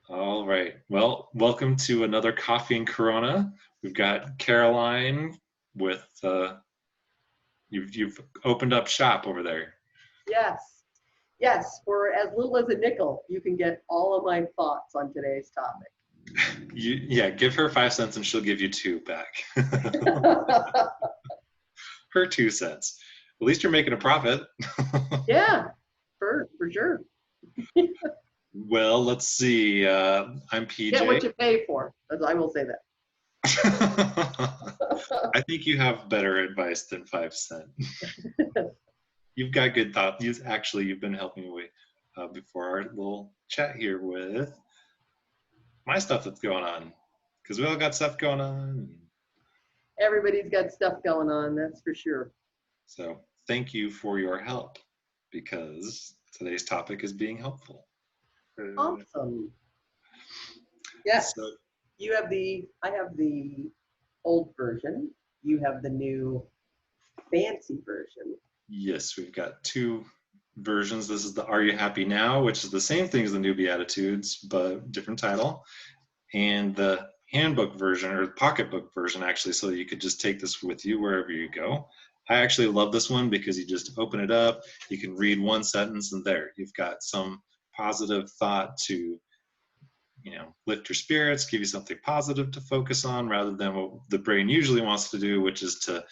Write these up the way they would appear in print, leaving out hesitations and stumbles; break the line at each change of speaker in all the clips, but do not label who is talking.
All right. Well, welcome to another Coffee and Corona. We've got Caroline with you've opened up shop over there.
Yes, yes, for as little as a nickel, you can get all of my thoughts on today's topic.
Yeah, give her 5 cents and she'll give you two back. Her 2 cents. At least you're making a profit.
Yeah, for sure.
Well, let's see. I'm
Get
PJ.
what you pay for. I will say that.
I think you have better advice than 5 cents. You've got good thoughts. You've been helping me before our little chat here with my stuff that's going on because we all got stuff going on.
Everybody's got stuff going on, that's for sure.
So thank you for your help because today's topic is being helpful.
Awesome. Yes,
So
I have the old version. You have the new fancy version.
yes, we've got two versions. This is the Are You Happy Now, which is the same thing as the New Beatitudes, but different title. And the handbook version or pocketbook version actually, so you could just take this with you wherever you go. I actually love this one because you just open it up, you can read one sentence and there you've got some positive thought to lift your spirits, give you something positive to focus on rather than what the brain usually wants to do, which is to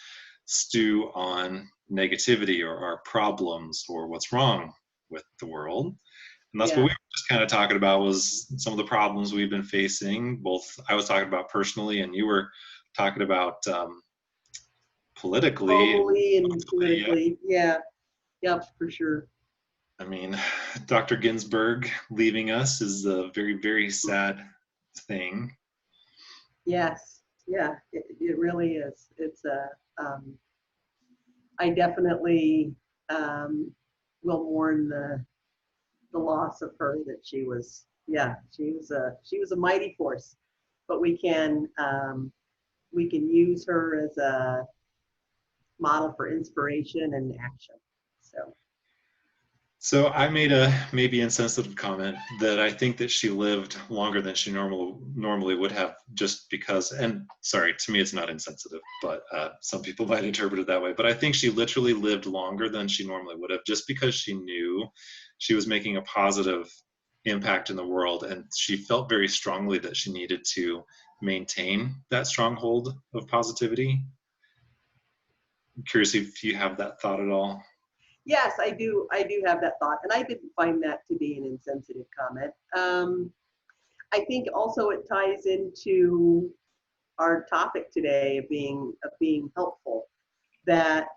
stew on negativity or our problems or what's wrong with the world. And that's what we
Yeah.
were just kind of talking about was some of the problems we've been facing. Both I was talking about personally, and you were talking about politically.
Globally and
Yeah.
politically. Yeah. Yep, for sure.
I mean, Dr. Ginsburg leaving us is a very, very sad thing.
Yes. Yeah, it really is. I definitely will mourn the loss of her. That she was a mighty force, but we can use her as a model for inspiration and action. So
So I made a maybe insensitive comment that I think that she lived longer than she normally would have, just because. And sorry, to me it's not insensitive, but some people might interpret it that way. But I think she literally lived longer than she normally would have, just because she knew she was making a positive impact in the world, and she felt very strongly that she needed to maintain that stronghold of positivity. I'm curious if you have that thought at all.
yes, I do have that thought, and I didn't find that to be an insensitive comment. I think also it ties into our topic today of being helpful. That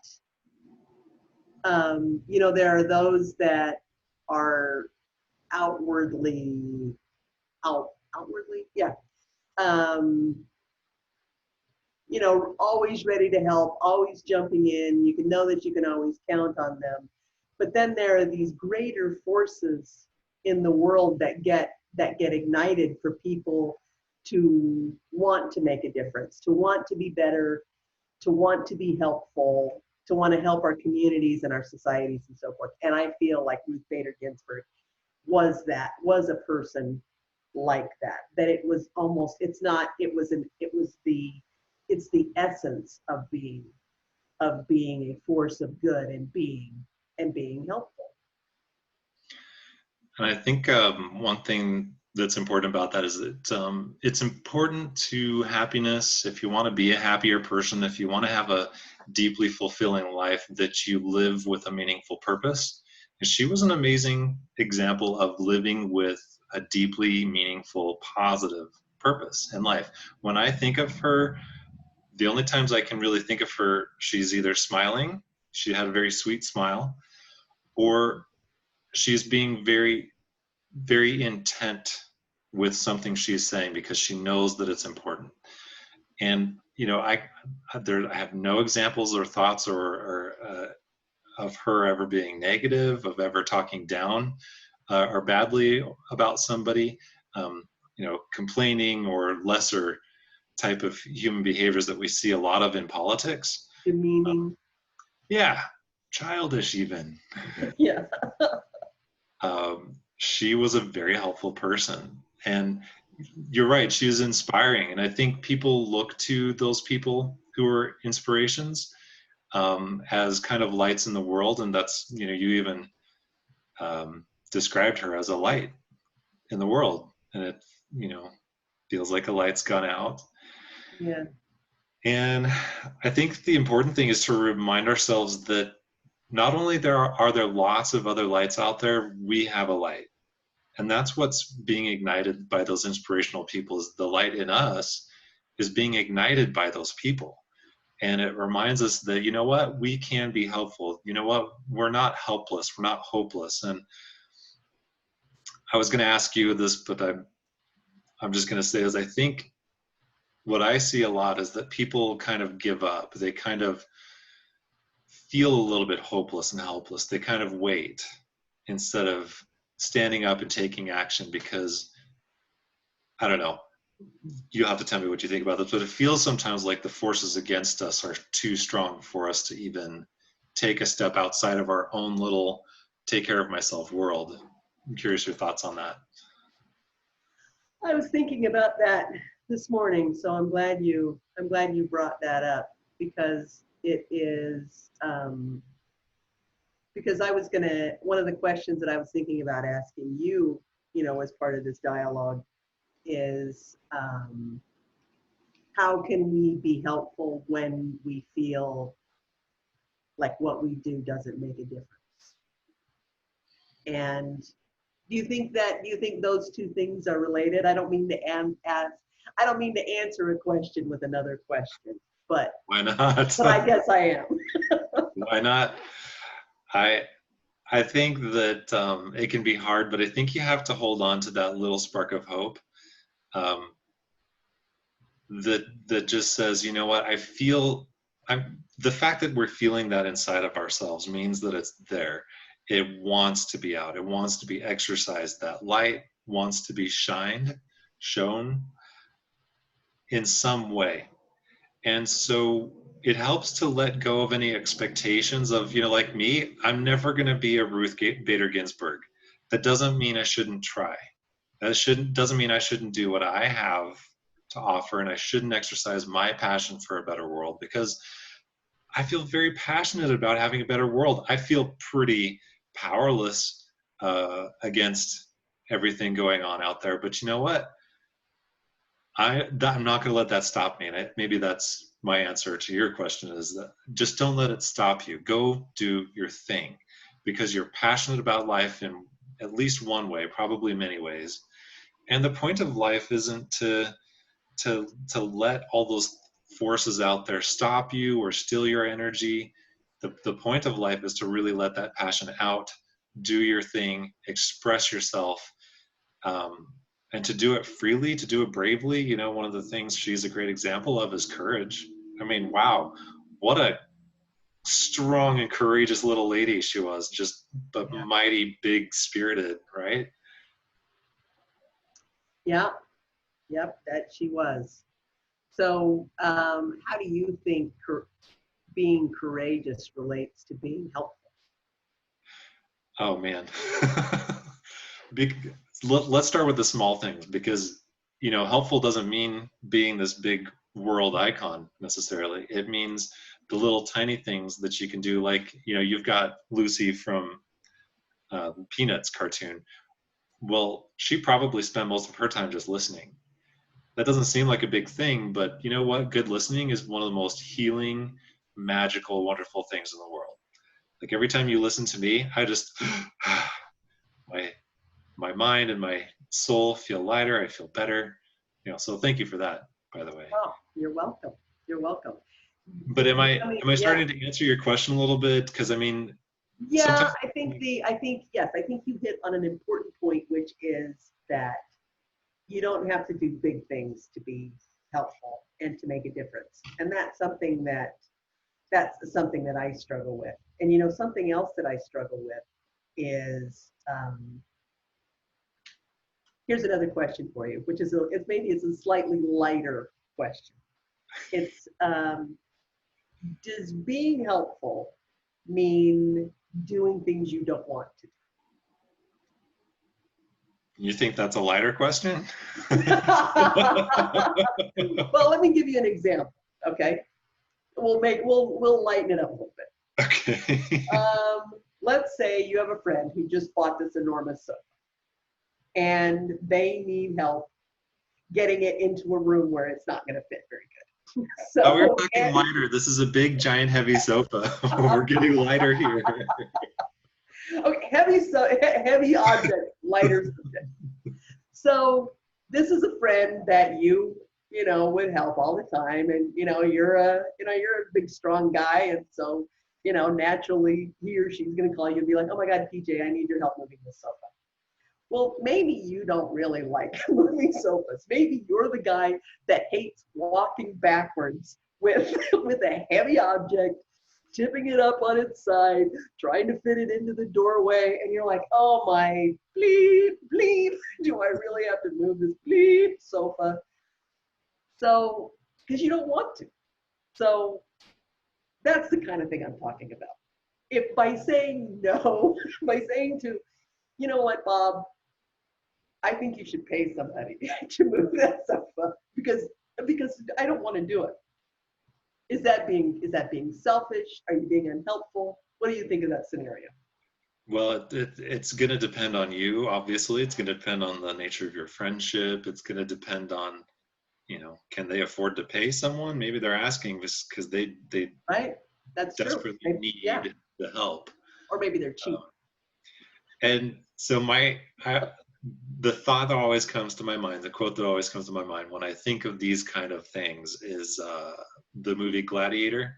there are those that are outwardly outwardly, yeah, um, always ready to help, always jumping in. You can know that you can always count on them. But then there are these greater forces in the world that get ignited for people to want to make a difference, to want to be better, to want to be helpful, to want to help our communities and our societies and so forth. And I feel like Ruth Bader Ginsburg was a person like that. That it was almost, it's not, it was it's the essence of being a force of good and being helpful.
And I think one thing that's important about that is that it's important to happiness. If you want to be a happier person, if you want to have a deeply fulfilling life, that you live with a meaningful purpose. And she was an amazing example of living with a deeply meaningful, positive purpose in life. When I think of her, the only times I can really think of her, she's either smiling, she had a very sweet smile, or she's being very, very intent with something she's saying because she knows that it's important. And I have no examples or thoughts of her ever being negative, of ever talking down or badly about somebody, complaining or lesser type of human behaviors that we see a lot of in politics.
Demeaning.
Yeah, childish even.
Yeah.
she was a very helpful person. And you're right, she is inspiring. And I think people look to those people who are inspirations as kind of lights in the world. And that's, you know, you even described her as a light in the world. And it, you know, feels like a light's gone out.
Yeah.
And I think the important thing is to remind ourselves that not only are there lots of other lights out there, we have a light. And that's what's being ignited by those inspirational people, is the light in us is being ignited by those people. And it reminds us that, you know what, we can be helpful. You know what, we're not helpless, we're not hopeless. And I was going to ask you this, but I'm just going to say, is I think what I see a lot is that people kind of give up. They kind of feel a little bit hopeless and helpless. They kind of wait instead of standing up and taking action, because I don't know, you have to tell me what you think about this, but it feels sometimes like the forces against us are too strong for us to even take a step outside of our own little take care of myself world. I'm curious your thoughts on that.
I was thinking about that this morning, so I'm glad you brought that up, because it is because I was gonna, one of the questions that I was thinking about asking you, you know, as part of this dialogue is, how can we be helpful when we feel like what we do doesn't make a difference? And do you think those two things are related? I don't mean to I don't mean to answer a question with another question, but
Why not?
I guess I am.
Why not? I I think that it can be hard, but I think you have to hold on to that little spark of hope, um, that just says, you know what, I feel. The fact that we're feeling that inside of ourselves means that it's there. It wants to be out. It wants to be exercised. That light wants to be shown in some way. And so it helps to let go of any expectations of, you know, like me, I'm never going to be a Ruth Bader Ginsburg. That doesn't mean I shouldn't try. Doesn't mean I shouldn't do what I have to offer, and I shouldn't exercise my passion for a better world, because I feel very passionate about having a better world. I feel pretty powerless against everything going on out there. But you know what? I'm not going to let that stop me. And maybe that's my answer to your question, is that just don't let it stop you. Go do your thing, because you're passionate about life in at least one way, probably many ways. And the point of life isn't to let all those forces out there stop you or steal your energy. The point of life is to really let that passion out, do your thing, express yourself, um, and to do it freely, to do it bravely. You know, one of the things she's a great example of is courage. I mean, wow, what a strong and courageous little lady she was, just but
Yeah.
mighty big spirited, right?
Yeah. Yep. That she was. So, how do you think being courageous relates to being helpful?
Oh man. Let's start with the small things, because you know, helpful doesn't mean being this big world icon necessarily. It means the little tiny things that you can do, like, you know, you've got Lucy from Peanuts cartoon. Well, she probably spent most of her time just listening. That doesn't seem like a big thing, but you know what, good listening is one of the most healing, magical, wonderful things in the world. Like every time you listen to me, I just my my mind and my soul feel lighter. I feel better. You know, so thank you for that, by the way.
Oh, you're welcome. You're welcome.
But am I
Yeah.
starting to answer your question a little bit? Because I mean,
Yeah,
sometimes.
I think you hit on an important point, which is that you don't have to do big things to be helpful and to make a difference. And that's something that I struggle with. And you know, something else that I struggle with is, here's another question for you, which is it's a slightly lighter question. It's, does being helpful mean doing things you don't want to do?
You think that's a lighter question?
Well, let me give you an example. Okay, we'll lighten it up a little bit.
Okay.
Let's say you have a friend who just bought this enormous sofa, and they need help getting it into a room where it's not going to fit very good.
Oh, we're
So,
talking lighter. This is a big, giant, heavy sofa. We're getting lighter here.
okay, heavy object, lighter subject. So this is a friend that you know would help all the time, and you're a big strong guy, and so naturally he or she's going to call you and be like, oh my God, PJ, I need your help moving this sofa. Well, maybe you don't really like moving sofas. Maybe you're the guy that hates walking backwards with with a heavy object, tipping it up on its side, trying to fit it into the doorway, and you're like, oh my bleep, bleep, do I really have to move this bleep sofa? So, because you don't want to. So that's the kind of thing I'm talking about. If by saying no, by saying to, you know what, Bob, I think you should pay somebody to move that sofa because I don't want to do it. Is that being selfish? Are you being unhelpful? What do you think of that scenario?
Well, it's going to depend on you, obviously. It's going to depend on the nature of your friendship. It's going to depend on, can they afford to pay someone? Maybe they're asking just because they
Right? That's true.
desperately
Maybe, yeah.
need the help.
Or maybe they're cheap.
And so the thought that always comes to my mind, the quote that always comes to my mind when I think of these kind of things is the movie Gladiator.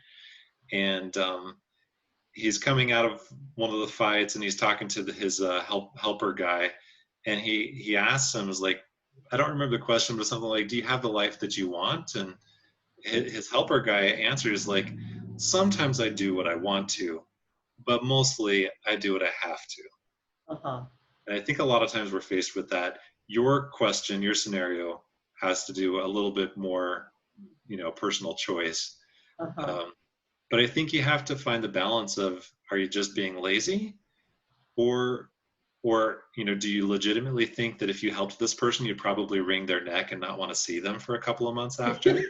And he's coming out of one of the fights and he's talking to his helper guy. And he asks him, is like, I don't remember the question, but something like, do you have the life that you want? And his helper guy answers like, sometimes I do what I want to, but mostly I do what I have to.
Uh-huh.
And I think a lot of times we're faced with that. Your question, your scenario has to do a little bit more, personal choice.
Uh-huh.
Um, but I think you have to find the balance of, are you just being lazy, or do you legitimately think that if you helped this person, you'd probably wring their neck and not want to see them for a couple of months after?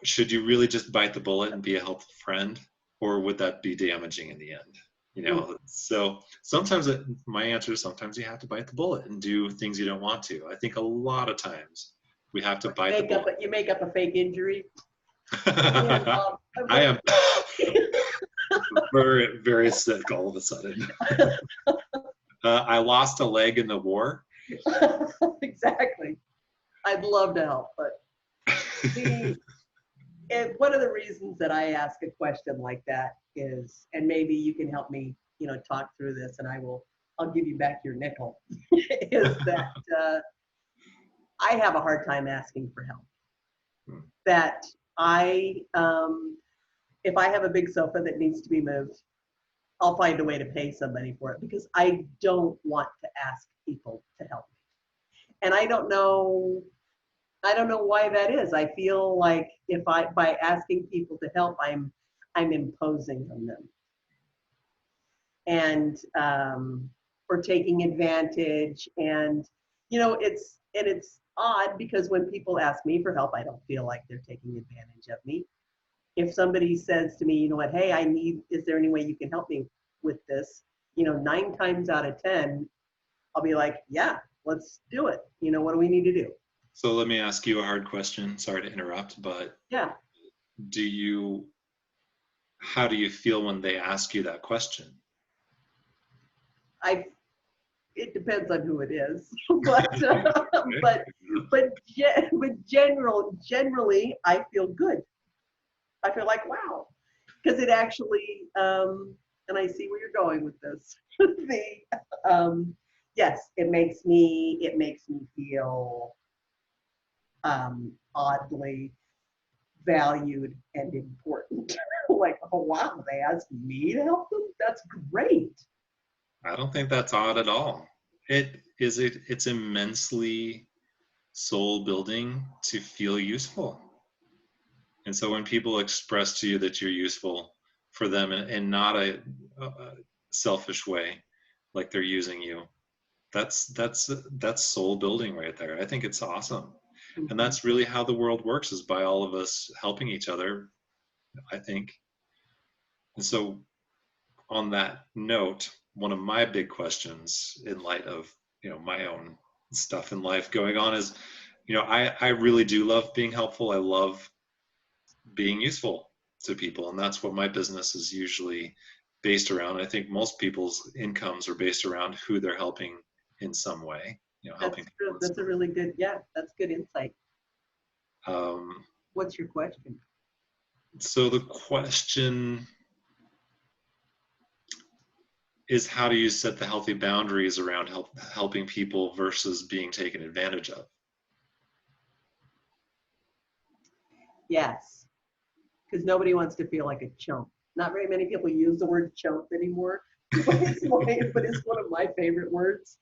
Should you really just bite the bullet and be a helpful friend, or would that be damaging in the end? So sometimes my answer is sometimes you have to bite the bullet and do things you don't want to. I think a lot of times we have to bite the bullet.
You make up a fake injury.
I am very, very sick all of a sudden. I lost a leg in the war.
Exactly. I'd love to help, but one of the reasons that I ask a question like that is, and maybe you can help me, talk through this, and I'll give you back your nickel, is that I have a hard time asking for help. That if I have a big sofa that needs to be moved, I'll find a way to pay somebody for it because I don't want to ask people to help me. And I don't know why that is. I feel like by asking people to help, I'm imposing on them, and or taking advantage. And it's odd because when people ask me for help, I don't feel like they're taking advantage of me. If somebody says to me, you know what, hey, is there any way you can help me with this? 9 times out of 10, I'll be like, yeah, let's do it. What do we need to do?
So let me ask you a hard question. Sorry to interrupt, but
Yeah.
How do you feel when they ask you that question?
It depends on who it is, but generally, I feel good. I feel like, wow, because it actually, and I see where you're going with this. Yes, it makes me feel oddly valued and important. Like, oh wow, they asked me to help them. That's great.
I don't think that's odd at all. It's immensely soul building to feel useful. And so when people express to you that you're useful for them in not a selfish way, like they're using you. That's soul building right there. I think it's awesome. And
Mhm.
that's really how the world works, is by all of us helping each other, I think. And so on that note, one of my big questions in light of, my own stuff in life going on is, I really do love being helpful. I love being useful to people. And that's what my business is usually based around. I think most people's incomes are based around who they're helping in some way, helping
That's
people
true.
in
That's a
some
really good, yeah, that's good insight.
way.
What's your question?
So the question is, how do you set the healthy boundaries around helping people versus being taken advantage of?
Yes, because nobody wants to feel like a chump. Not very many people use the word chump anymore, but it's one of my favorite words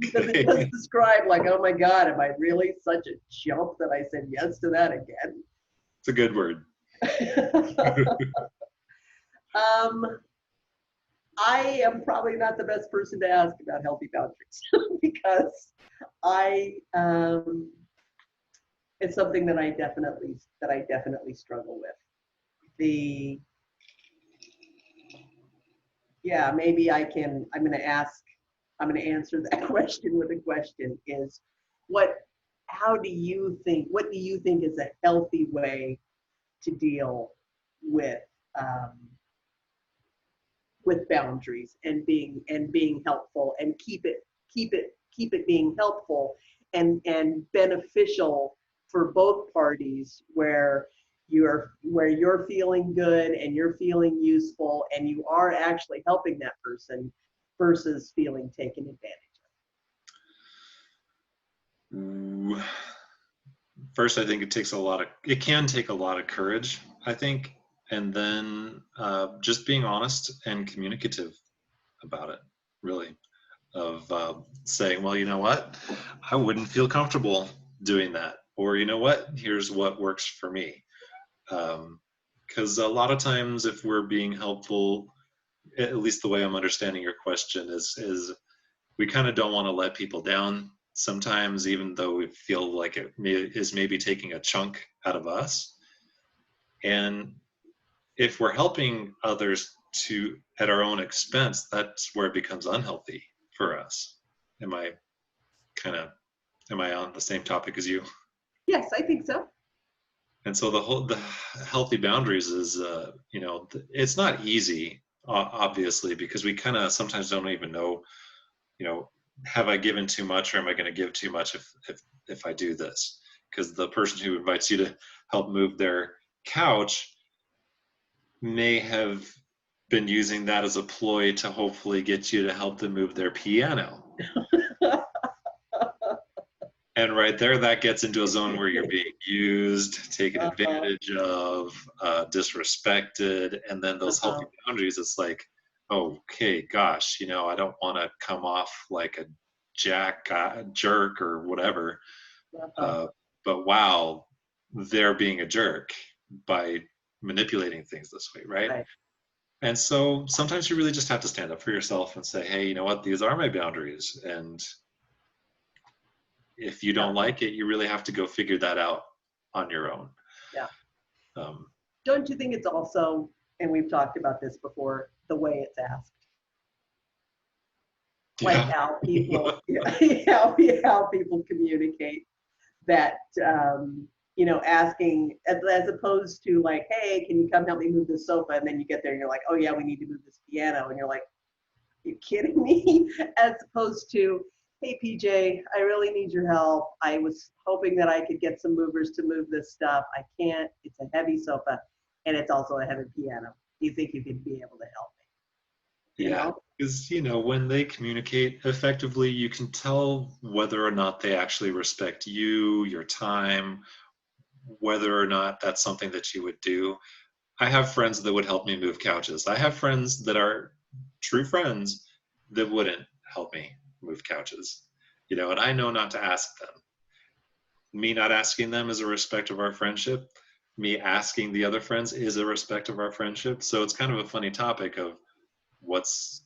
because it does
Okay.
describe like, oh my God, am I really such a chump that I said yes to that
It's a good word.
again? um, I am probably not the best person to ask about healthy boundaries because I it's something that I definitely struggle with. The Yeah, maybe I'm going to answer that question with a question is what what do you think is a healthy way to deal with um, with boundaries and being helpful and keep it being helpful and beneficial for both parties where you're feeling good and you're feeling useful and you are actually helping that person versus feeling taken advantage
Ooh. First, I think it can take a lot of courage, I think, and then just being honest and communicative about it, really, of saying, well, you know what, I wouldn't feel comfortable doing that, or you know what, here's what works for me. Because a lot of times, if we're being helpful, at least the way I'm understanding your question is we kind of don't want to let people down sometimes, even though we feel like is maybe taking a chunk out of us. And if we're helping others to at our own expense, that's where it becomes unhealthy for us. Am I kind of am I on the same topic as you?
yes, I think so.
And so the healthy boundaries is it's not easy, obviously, because we kind of sometimes don't even know, you know have I given too much, or am I going to give too much if I do this? Because the person who invites you to help move their couch may have been using that as a ploy to hopefully get you to help them move their piano. And right there, that gets into a zone where you're being used, taken
uh-huh,
advantage of, disrespected, and then those healthy
uh-huh,
boundaries. It's like, okay, gosh, I don't want to come off like a jerk or whatever.
uh-huh.
Uh, but wow, they're being a jerk by manipulating things this way, right?
Right.
And so sometimes you really just have to stand up for yourself and say, hey, you know what? These are my boundaries. And if you
Yeah,
don't like it, you really have to go figure that out on your own.
yeah.
Um,
Don't you think it's also, and we've talked about this before, the way it's asked? Like
yeah.
how people, how people communicate that, asking as opposed to like, hey, can you come help me move this sofa? And then you get there and you're like, oh yeah, we need to move this piano. And you're like, you kidding me? As opposed to, hey, PJ, I really need your help. I was hoping that I could get some movers to move this stuff. I can't. It's a heavy sofa and it's also a heavy piano. Do you think you could be able to help me?
Yeah. Because, when they communicate effectively, you can tell whether or not they actually respect you, your time, whether or not that's something that you would do. I have friends that would help me move couches. I have friends that are true friends that wouldn't help me move couches. And I know not to ask them. Me not asking them is a respect of our friendship. Me asking the other friends is a respect of our friendship. So it's kind of a funny topic of what's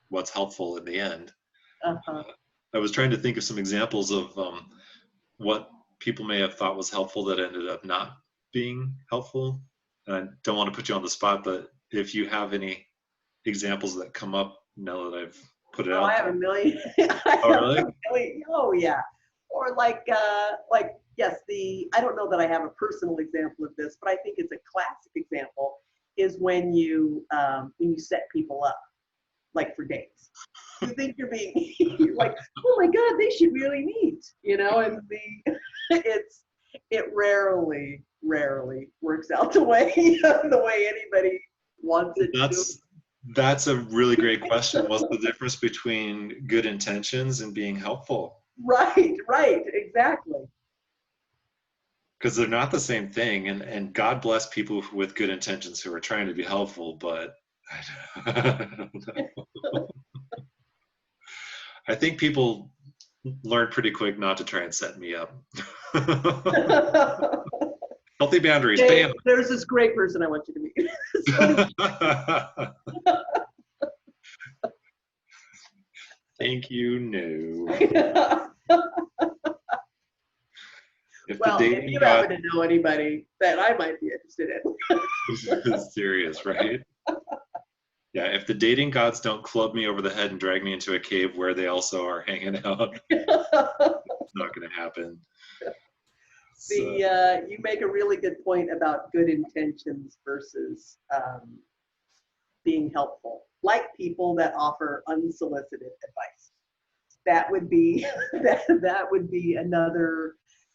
what's helpful in the end.
Uh-huh.
I was trying to think of some examples of what people may have thought was helpful that ended up not being helpful. And I don't want to put you on the spot, but if you have any examples that come up now that I've put it
Oh, I
out
have
there.
a million. I
Oh,
have
really?
a million. Oh, yeah. Or like yes, I don't know that I have a personal example of this, but I think it's a classic example is when you set people up like for dates. You think you're being you're like, oh my God, they should really meet, and it's it rarely works out the way the way anybody wants it to.
That's a really great question. What's the difference between good intentions and being helpful?
Right, exactly.
Because they're not the same thing. And God bless people with good intentions who are trying to be helpful, but I don't know. I think people learn pretty quick not to try and set me up. Healthy boundaries,
Dave,
bam.
there's this great person I want you to meet.
Thank you, no. If the
Well, if
dating
you
god
happen to know anybody that I might be interested in.
is serious, right? Yeah, if the dating gods don't club me over the head and drag me into a cave where they also are hanging out, it's not going to happen. So,
You make a really good point about good intentions versus being helpful, like people that offer unsolicited advice. That would be that would be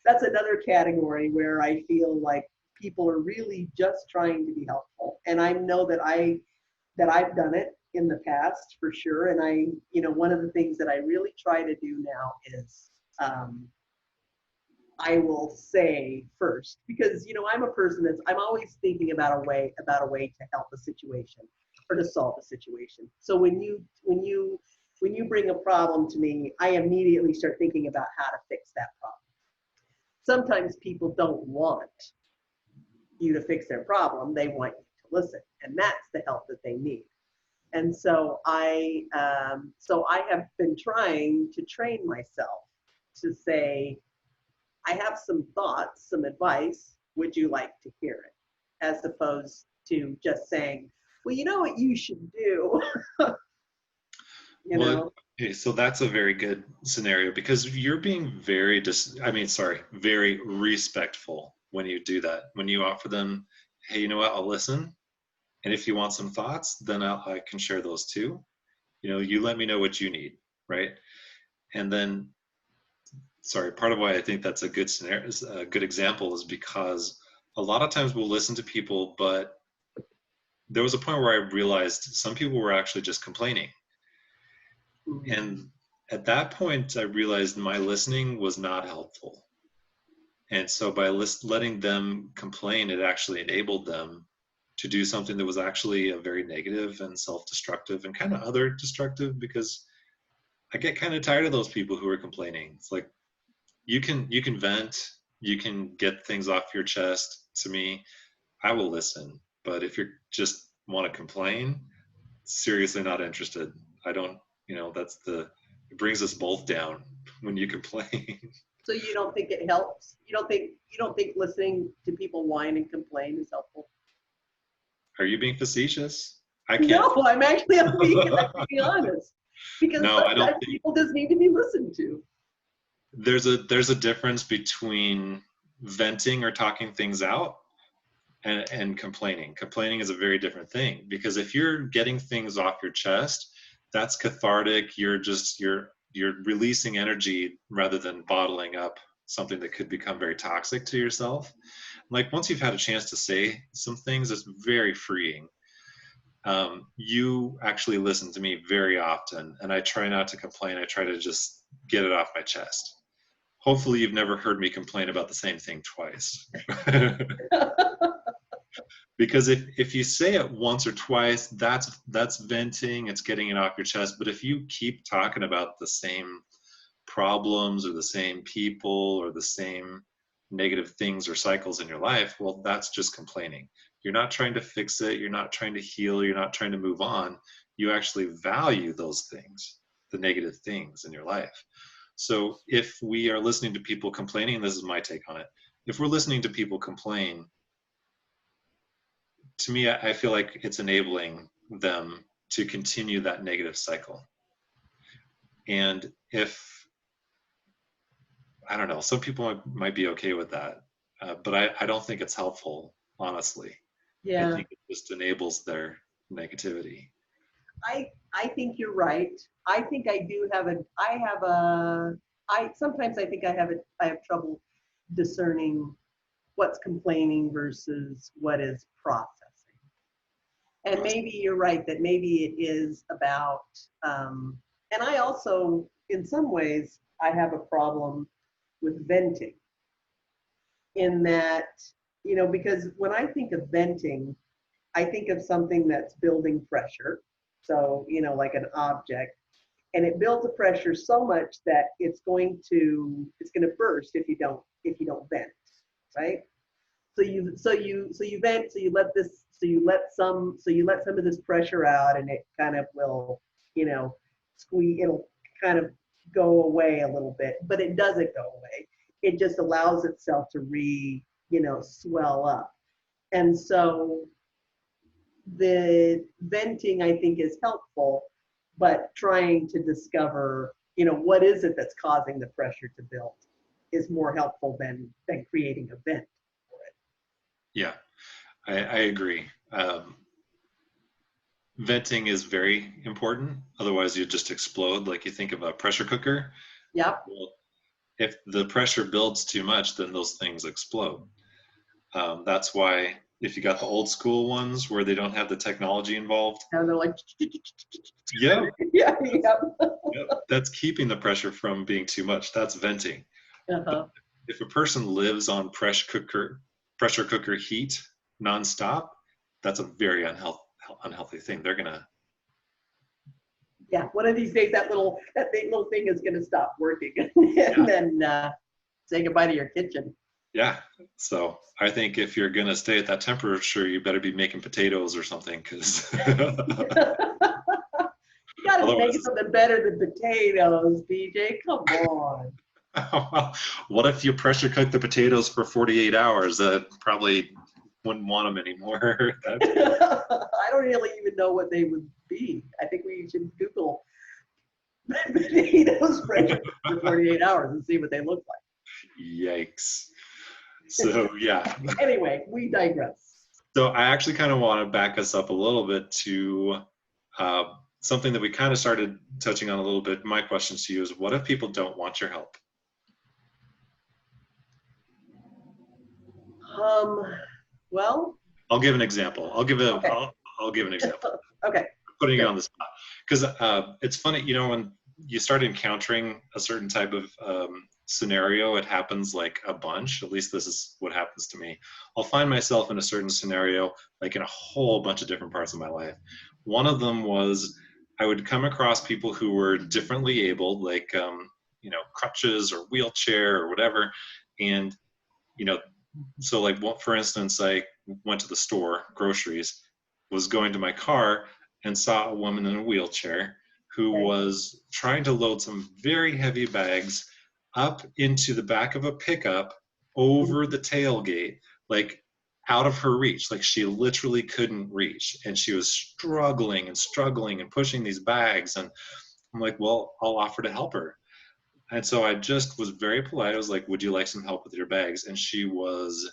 that's another category where I feel like people are really just trying to be helpful, and I know that I've done it in the past for sure. And one of the things that I really try to do now is I will say first, because I'm a person I'm always thinking about a way to help a situation or to solve a situation. So when you bring a problem to me, I immediately start thinking about how to fix that problem. Sometimes people don't want you to fix their problem; they want you to listen, and that's the help that they need. And so I have been trying to train myself to say, I have some thoughts, some advice. Would you like to hear it? As opposed to just saying, well, you know what you should do. you
well,
know?
okay, so that's a very good scenario because you're being very respectful when you do that. When you offer them, hey, you know what, I'll listen. And if you want some thoughts, then I can share those too. You let me know what you need, right? And then, sorry, part of why I think that's a good scenario, a good example is because a lot of times we'll listen to people, but there was a point where I realized some people were actually just complaining. And at that point, I realized my listening was not helpful. And so by letting them complain, it actually enabled them to do something that was actually a very negative and self-destructive and kind of other destructive, because I get kind of tired of those people who are complaining. It's like you can vent, you can get things off your chest to me. I will listen. But if you just want to complain, seriously not interested. I don't, it brings us both down when you complain.
So you don't think it helps? You don't think listening to people whine and complain is helpful?
Are you being facetious? I can't.
No, I'm being honest. Because
No, I don't
sometimes
think
people just need to be listened to.
there's a difference between venting or talking things out and complaining. Complaining is a very different thing because if you're getting things off your chest, that's cathartic. You're releasing energy rather than bottling up something that could become very toxic to yourself. Like once you've had a chance to say some things, it's very freeing. You actually listen to me very often, and I try not to complain. I try to just get it off my chest. Hopefully, you've never heard me complain about the same thing twice. Because if you say it once or twice, that's venting, it's getting it off your chest. But if you keep talking about the same problems or the same people or the same negative things or cycles in your life, well, that's just complaining. You're not trying to fix it, you're not trying to heal, you're not trying to move on. you actually value those things, the negative things in your life. So if we are listening to people complaining, this is my take on it. If we're listening to people complain, to me, I feel like it's enabling them to continue that negative cycle. And if, I don't know, some people might be okay with that, but I don't think it's helpful, honestly. I
Yeah.
think it just enables their negativity.
I think you're right. I think I do have a I have a I sometimes I think I have trouble discerning what's complaining versus what is processing. And maybe you're right that maybe it is about and I also in some ways I have a problem with venting in that, because when I think of venting, I think of something that's building pressure. So, like an object, and it builds a pressure so much that it's going to burst if you don't vent, right? So you vent, so you let some of this pressure out, and it kind of will, squeeze. It'll kind of go away a little bit, but it doesn't go away. It just allows itself to swell up. And so the venting, I think, is helpful, but trying to discover, what is it that's causing the pressure to build is more helpful than creating a vent for it.
Yeah, I agree. Venting is very important. Otherwise, you just explode. Like you think of a pressure cooker.
Yep.
Well, if the pressure builds too much, then those things explode. That's why if you got the old school ones where they don't have the technology involved,
And they're like,
yeah,
yeah,
that's,
yeah.
yep, that's keeping the pressure from being too much. That's venting. But
Uh-huh.
if a person lives on pressure cooker heat nonstop, that's a very unhealthy thing. They're gonna,
Yeah. One of these days, that little thing is going to stop working, and
yeah,
then say goodbye to your kitchen.
yeah. So I think if you're gonna stay at that temperature, you better be making potatoes or something, because
You got to be making
otherwise,
something better than potatoes, BJ. Come on.
well, what if you pressure cook the potatoes for 48 hours? Probably wouldn't want them anymore.
I don't really even know what they would be. I think we should Google potatoes fresh for 48 hours and see what they look
Yikes. So yeah.
like. Anyway, we digress.
So I actually kind of want to back us up a little bit to uh, something that we kind of started touching on a little bit. My question to you is, what if people don't want your help?
Um, well,
I'll give an example.
okay,
I'll give an example.
okay,
Putting you
good.
on the spot, because it's funny, when you start encountering a certain type of scenario, it happens like a bunch. At least this is what happens to me. I'll find myself in a certain scenario, like in a whole bunch of different parts of my life. One of them was I would come across people who were differently abled, like crutches or wheelchair or whatever, and you know so like for instance, I went to the store, groceries, was going to my car and saw a woman in a wheelchair who
Okay.
was trying to load some very heavy bags up into the back of a pickup over the tailgate, like out of her reach. Like she literally couldn't reach, and she was struggling and struggling and pushing these bags. And I'm like, well, I'll offer to help her. And so I just was very polite. I was like, would you like some help with your bags? And she was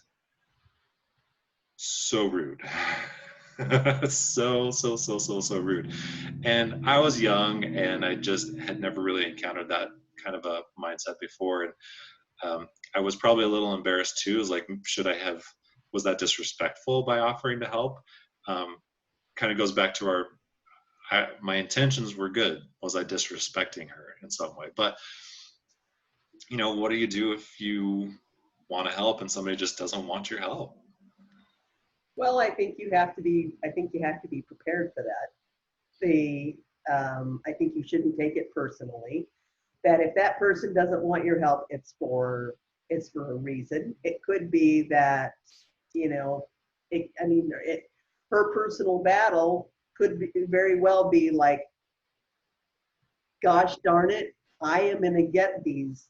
so rude. So rude. And I was young, and I just had never really encountered that kind of a mindset before. And I was probably a little embarrassed too. It was like, was that disrespectful by offering to help? Um, Kind of goes back to my intentions were good. Was I disrespecting her in some way? But, what do you do if you want to help and somebody just doesn't want your help?
Well, I think you have to be prepared for that. I think you shouldn't take it personally. That if that person doesn't want your help, it's for a reason. It could be that, you know, her personal battle very well be like, gosh darn it, I am going to get these.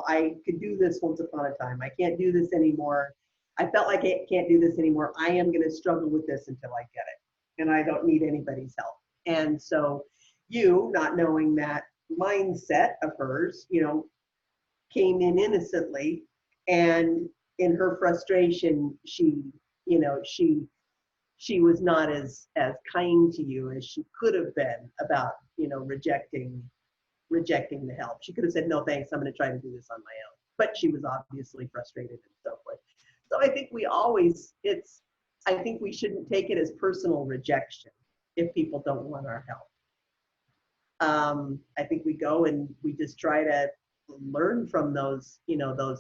I could do this once upon a time. I can't do this anymore. I felt like I can't do this anymore. I am going to struggle with this until I get it. And I don't need anybody's help. And so you, not knowing that mindset of hers, came in innocently, and in her frustration, you know, she she was not as kind to you as she could have been about, rejecting the help. She could have said, no, thanks, I'm going to try to do this on my own. But she was obviously frustrated and so forth. So I think I think we shouldn't take it as personal rejection if people don't want our help. I think we go and we just try to learn from those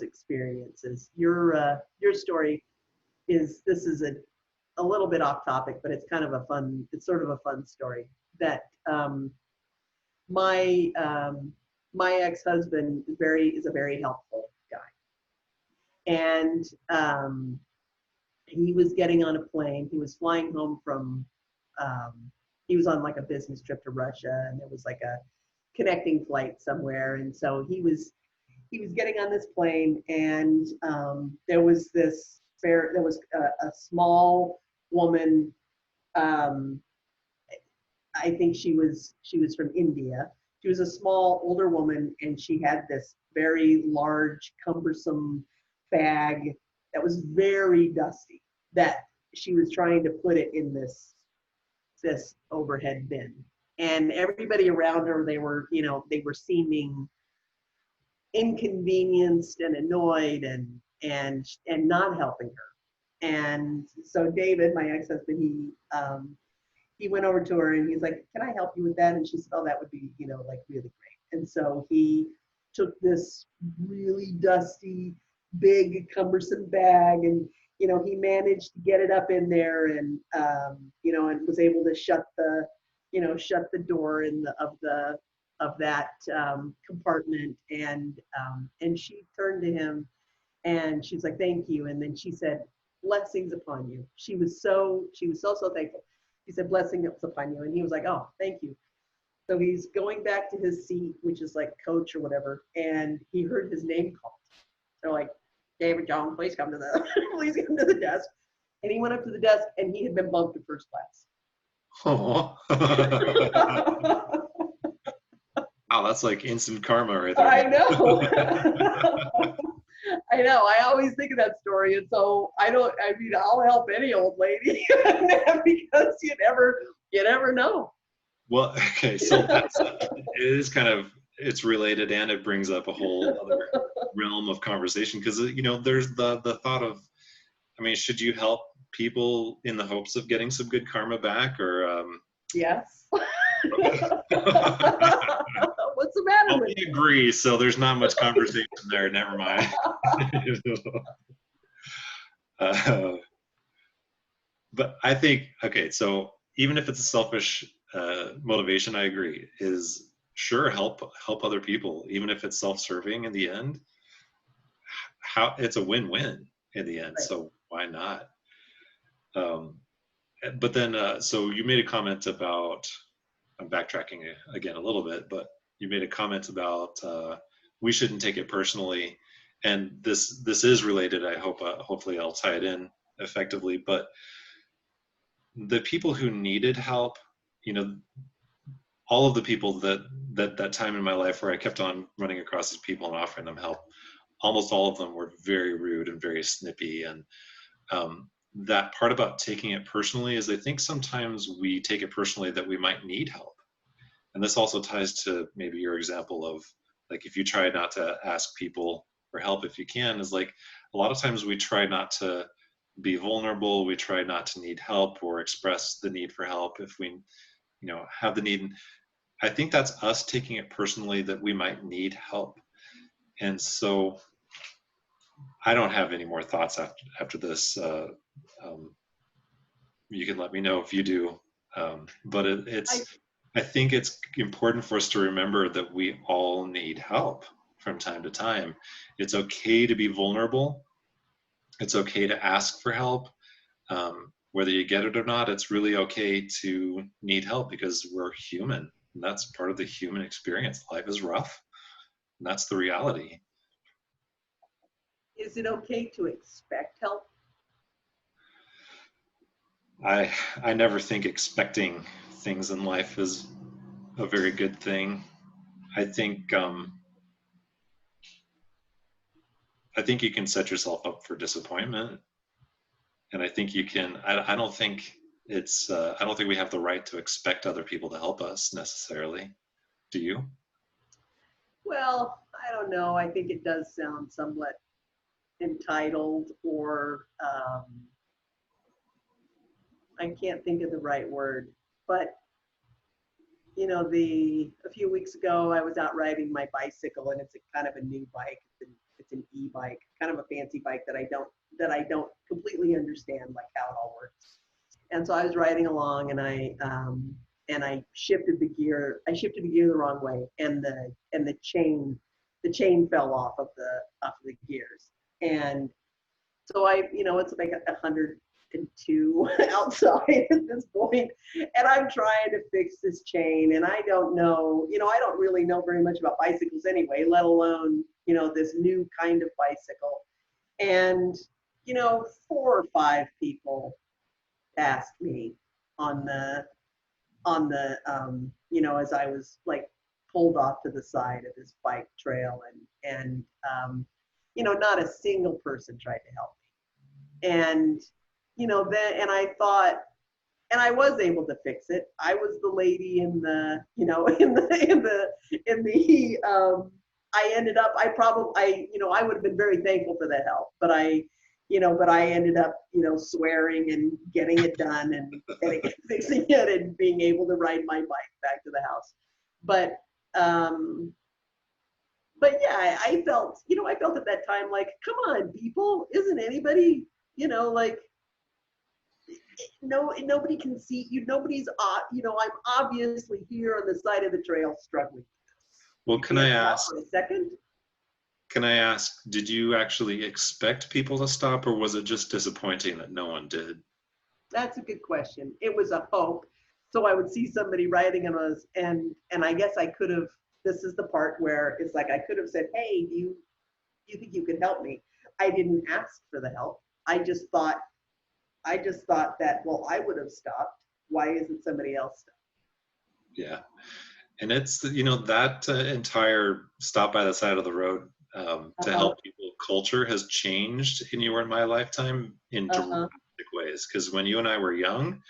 experiences. Your story this is a little bit off topic, but it's sort of a fun story that my my ex-husband is a very helpful guy. And he was getting on a plane. He was flying home from, he was on like a business trip to Russia, and there was like a connecting flight somewhere. And so he was getting on this plane, and there was a small woman. I think she was from India. She was a small older woman, and she had this very large, cumbersome bag that was very dusty, that she was trying to put it in this overhead bin. And everybody around her, they were seeming inconvenienced and annoyed and not helping her. And so David, my ex-husband, he went over to her and he's like, can I help you with that? And she said, oh, that would be, like really great. And so he took this really dusty, big, cumbersome bag, and, he managed to get it up in there, and, and was able to shut the door of that compartment. And she turned to him and she's like, thank you. And then she said, blessings upon you. She was so thankful. He said, blessings upon you. And he was like, oh, thank you. So he's going back to his seat, which is like coach or whatever. And he heard his name called. They're like, David Jones, please come to the desk. And he went up to the desk, and he had been bumped to first class.
Oh. Wow, that's like instant karma right there.
I know. I know. I always think of that story, and so I'll help any old lady because you never know.
Well, okay, so it's related, and it brings up a whole other realm of conversation, because there's the thought of, should you help people in the hopes of getting some good karma back, or
yes. What's the matter with
you? We agree, so there's not much conversation there. Never mind. But I think, okay, so even if it's a selfish motivation, I agree, is sure, help other people, even if it's self-serving in the end. It's a win-win in the end, right. So why not? But then, so you made a comment about, I'm backtracking again a little bit, but you made a comment about we shouldn't take it personally, and this is related. I hope, hopefully I'll tie it in effectively, but the people who needed help, all of the people that time in my life where I kept on running across these people and offering them help, almost all of them were very rude and very snippy. And that part about taking it personally is, I think sometimes we take it personally that we might need help. And this also ties to maybe your example of, like, if you try not to ask people for help if you can, is like, a lot of times we try not to be vulnerable, we try not to need help or express the need for help if we have the need. And I think that's us taking it personally that we might need help. And so I don't have any more thoughts after this. You can let me know if you do, but I think it's important for us to remember that we all need help from time to time. It's okay to be vulnerable. It's okay to ask for help. whether you get it or not, it's really okay to need help because we're human. And that's part of the human experience. Life is rough, and that's the reality.
Is it okay to expect help?
I never think expecting things in life is a very good thing. I think I think you can set yourself up for disappointment, and I think you can. I don't think it's. I don't think we have the right to expect other people to help us necessarily. Do you?
Well, I don't know. I think it does sound somewhat entitled, or I can't think of the right word. But a few weeks ago, I was out riding my bicycle, and it's a kind of a new bike. It's an e-bike, kind of a fancy bike that I don't completely understand, like, how it all works. And so I was riding along, and I shifted the gear. I shifted the gear the wrong way, and the chain fell off of the gears. And so it's like 102 outside at this point, and I'm trying to fix this chain, and I don't know, I don't really know very much about bicycles anyway, let alone, this new kind of bicycle. And, 4 or 5 people asked me on the as I was like pulled off to the side of this bike trail, and not a single person tried to help me. And then, and I thought, and I was able to fix it. I was the lady in the I ended up, I would have been very thankful for that help, but I ended up, swearing and getting it done, and fixing it, and being able to ride my bike back to the house. But um, but yeah, I felt at that time like, come on, people, isn't anybody, like, no, nobody can see you. Nobody's, I'm obviously here on the side of the trail struggling.
Well,
You can't stop for a second.
can I ask, did you actually expect people to stop, or was it just disappointing that no one did?
That's a good question. It was a hope. So I would see somebody riding on us, and I guess I could have. This is the part where it's like I could have said, "Hey, do you think you could help me?" I didn't ask for the help. I just thought that, well, I would have stopped. Why isn't somebody else stopped?
Yeah. And it's, that entire stop by the side of the road to
Uh-huh.
help people culture has changed in your and my lifetime in drastic
Uh-huh.
ways. Because when you and I were young,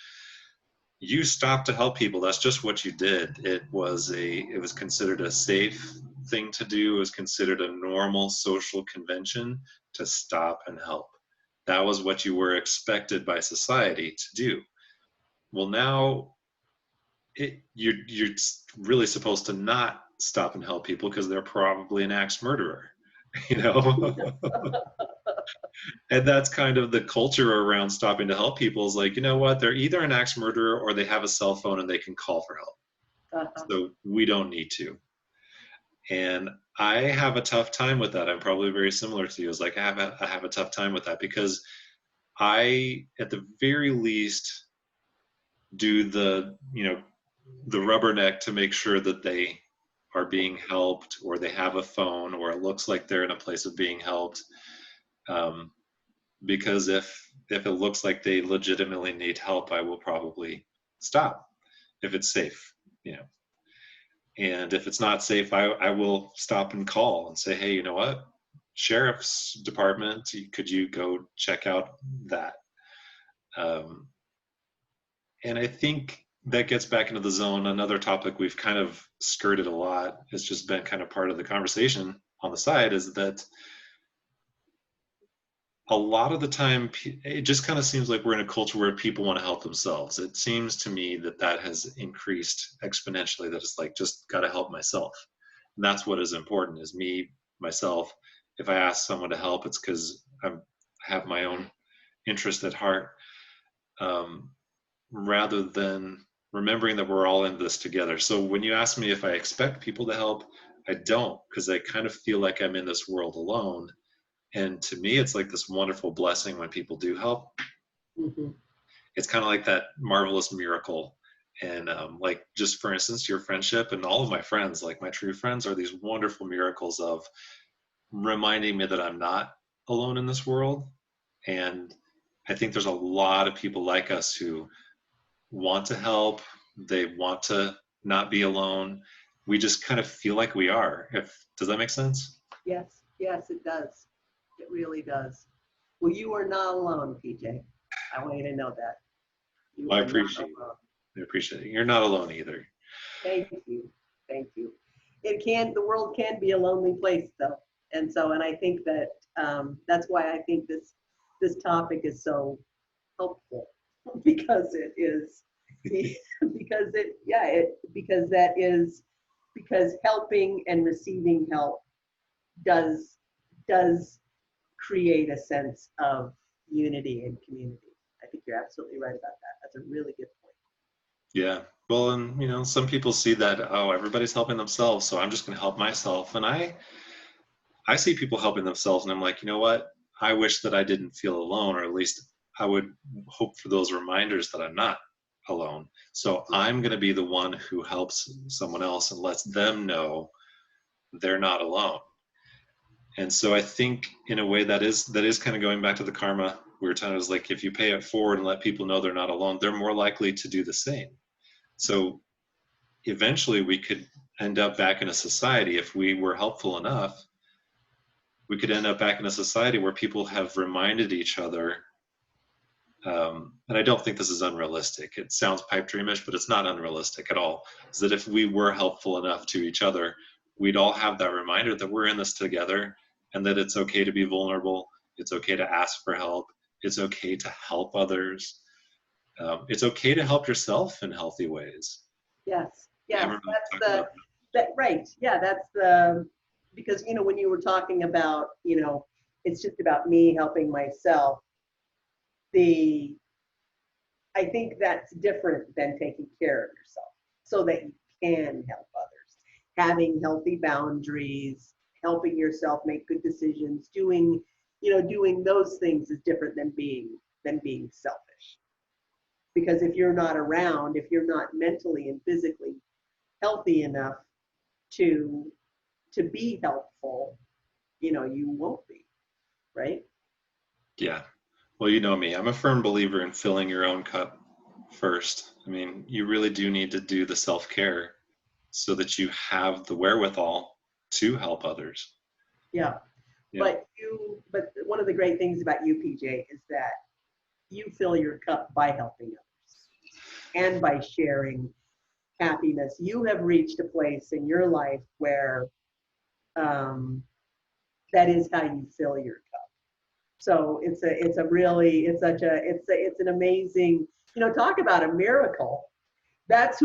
you stopped to help people. That's just what you did. It was considered a safe thing to do. It was considered a normal social convention to stop and help. That was what you were expected by society to do. Well, now you're really supposed to not stop and help people because they're probably an axe murderer, you know. And that's kind of the culture around stopping to help people is like, you know what, they're either an axe murderer or they have a cell phone and they can call for help,
Uh-huh.
so we don't need to. And I have a tough time with that. I'm probably very similar to you. It's like I have a tough time with that because I, at the very least, do the rubberneck to make sure that they are being helped, or they have a phone, or it looks like they're in a place of being helped. Um, because if it looks like they legitimately need help, I will probably stop if it's safe, you know. And if it's not safe, I will stop and call and say, hey, you know what? Sheriff's department, could you go check out that? Um, and I think that gets back into the zone. Another topic we've kind of skirted a lot, it's just been kind of part of the conversation on the side, is that a lot of the time it just kind of seems like we're in a culture where people want to help themselves. It seems to me that that has increased exponentially, that it's like, just got to help myself. And that's what is important, is me, myself. If I ask someone to help, it's because I have my own interest at heart. Um, Rather than remembering that we're all in this together. So when you ask me if I expect people to help, I don't, because I kind of feel like I'm in this world alone. And to me, it's like this wonderful blessing when people do help.
Mm-hmm.
it's kind of like that marvelous miracle. And like, just for instance, your friendship and all of my friends, like my true friends, are these wonderful miracles of reminding me that I'm not alone in this world. And I think there's a lot of people like us who want to help, they want to not be alone. We just kind of feel like we are. If does that make sense?
Yes, yes, it does. It really does. Well, you are not alone, PJ. I want you to know that. You
Well,
are not alone.
I appreciate it. You're not alone either.
Thank you. Thank you. The world can be a lonely place though. And I think that that's why I think this topic is so helpful because it is, because helping and receiving help does, does create a sense of unity and community. I think you're absolutely right about that. That's a really good point.
Yeah. Well, and some people see that, oh, everybody's helping themselves, so I'm just going to help myself. And I see people helping themselves, and I'm like, you know what? I wish that I didn't feel alone, or at least I would hope for those reminders that I'm not alone. So I'm going to be the one who helps someone else and lets them know they're not alone. And so I think in a way that is kind of going back to the karma we were talking. Is like, if you pay it forward and let people know they're not alone, they're more likely to do the same. So eventually we could end up back in a society, if we were helpful enough, we could end up back in a society where people have reminded each other. And I don't think this is unrealistic. It sounds pipe dreamish, but it's not unrealistic at all. Is that if we were helpful enough to each other, we'd all have that reminder that we're in this together, and that it's okay to be vulnerable. It's okay to ask for help. It's okay to help others. It's okay to help yourself in healthy ways.
Yes,
We
yes,
haven't really
that's
talked about
right. Yeah, that's the, because, when you were talking about, it's just about me helping myself, the, I think that's different than taking care of yourself so that you can help others. Having healthy boundaries, helping yourself make good decisions, doing those things is different than being selfish. Because if you're not around, if you're not mentally and physically healthy enough to be helpful, you won't be, right?
Yeah. Well, you know me. I'm a firm believer in filling your own cup first. I mean, you really do need to do the self-care so that you have the wherewithal to help others.
Yeah.
Yeah.
But one of the great things about you, PJ, is that you fill your cup by helping others and by sharing happiness. You have reached a place in your life where that is how you fill your cup. So it's an amazing, talk about a miracle. That is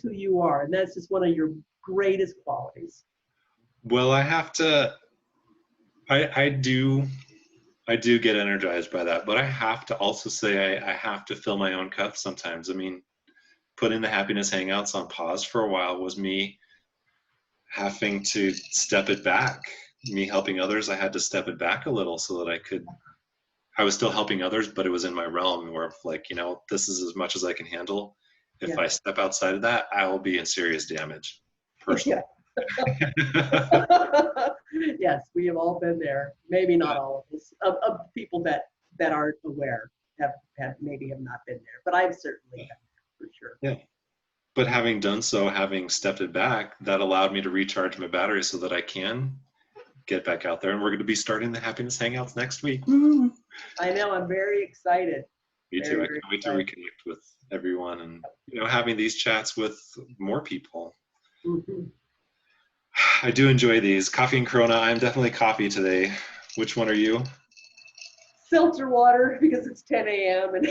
who you are. And that's just one of your greatest qualities.
Well, I do get energized by that, but I have to also say I have to fill my own cup sometimes. I mean, putting the happiness hangouts on pause for a while was me having to step it back. Me helping others, I had to step it back a little so that I was still helping others, but it was in my realm where, like, this is as much as I can handle. If
Yeah.
I step outside of that, I will be in serious damage, personally.
Yeah. Yes, we have all been there. Maybe not all of us. Of people that aren't aware have maybe have not been there, but I've certainly been there for sure.
Yeah. But having done so, having stepped it back, that allowed me to recharge my battery so that I can get back out there. And we're going to be starting the happiness hangouts next week. Woo!
I know. I'm very excited.
Me too.
Very,
I
very
can't wait to
excited.
reconnect with everyone and having these chats with more people.
Mhm.
I do enjoy these. Coffee and Corona. I'm definitely coffee today. Which one are you?
Filter water because it's 10 a.m. and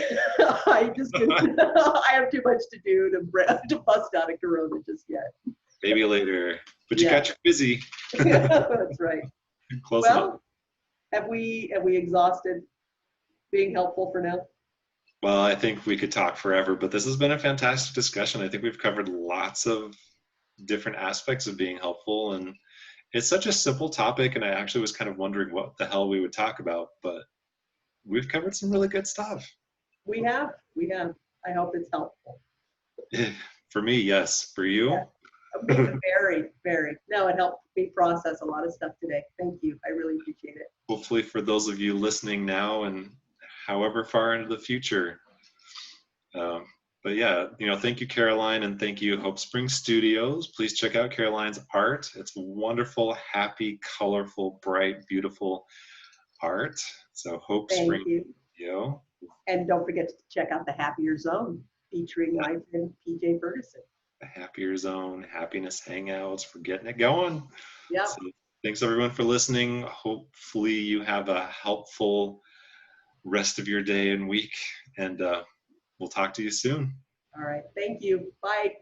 I just I have too much to do to bust out a Corona just yet.
Maybe later. But you
Yeah.
got you busy.
That's right.
Close enough.
Well, have we exhausted being helpful for now?
Well, I think we could talk forever, but this has been a fantastic discussion. I think we've covered lots of different aspects of being helpful, and it's such a simple topic, and I actually was kind of wondering what the hell we would talk about, but we've covered some really good stuff.
We have. I hope it's helpful.
For me, yes. For
Yeah.
you?
Very, very. No, it helped me process a lot of stuff today. Thank you. I really appreciate it.
Hopefully for those of you listening now and however far into the future. Um, but yeah, thank you, Caroline, and thank you, Hope Spring Studios. Please check out Caroline's art. It's wonderful, happy, colorful, bright, beautiful art. So Hope
Thank
Spring
you.
Studio.
And don't forget to check out the Happier Zone featuring
Yeah,
my friend PJ Ferguson.
the Happier Zone, Happiness Hangouts. We're getting it going.
Yep.
So thanks everyone for listening. Hopefully you have a helpful rest of your day and week, and we'll talk to you soon.
All right. Thank you. Bye.